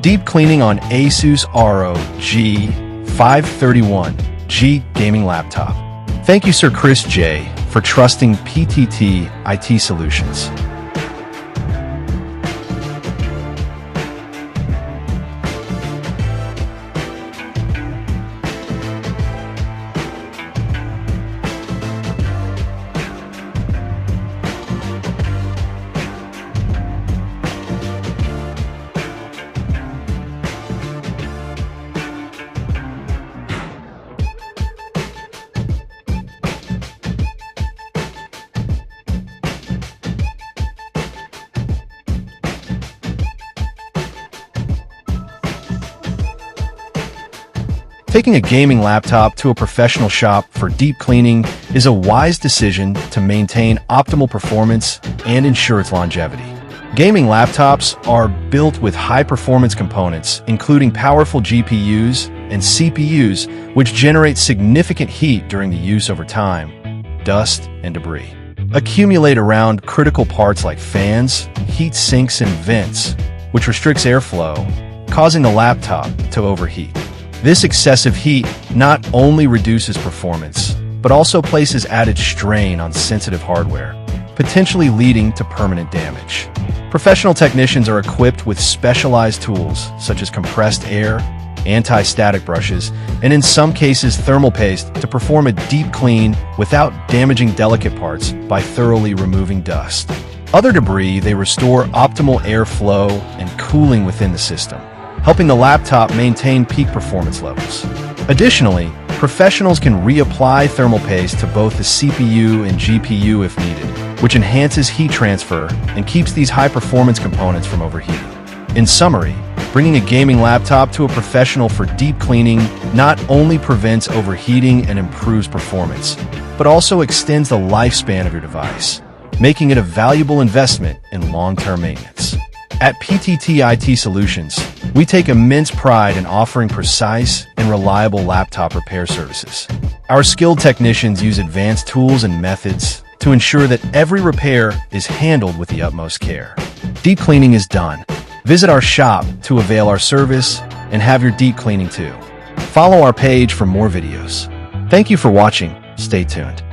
Deep cleaning on Asus ROG G531G gaming laptop. Thank you, Sir Chris J, for trusting PTT IT Solutions. Taking a gaming laptop to a professional shop for deep cleaning is a wise decision to maintain optimal performance and ensure its longevity. Gaming laptops are built with high-performance components, including powerful GPUs and CPUs, which generate significant heat during the use over time. Dust and debris accumulate around critical parts like fans, heat sinks, and vents, which restricts airflow, causing the laptop to overheat. This excessive heat not only reduces performance, but also places added strain on sensitive hardware, potentially leading to permanent damage. Professional technicians are equipped with specialized tools such as compressed air, anti-static brushes, and in some cases thermal paste to perform a deep clean without damaging delicate parts by thoroughly removing dust. Other debris, they restore optimal airflow and cooling within the system, helping the laptop maintain peak performance levels. Additionally, professionals can reapply thermal paste to both the CPU and GPU if needed, which enhances heat transfer and keeps these high-performance components from overheating. In summary, bringing a gaming laptop to a professional for deep cleaning not only prevents overheating and improves performance, but also extends the lifespan of your device, making it a valuable investment in long-term maintenance. At PTT IT Solutions, we take immense pride in offering precise and reliable laptop repair services. Our skilled technicians use advanced tools and methods to ensure that every repair is handled with the utmost care. Deep cleaning is done. Visit our shop to avail our service and have your deep cleaning too. Follow our page for more videos. Thank you for watching. Stay tuned.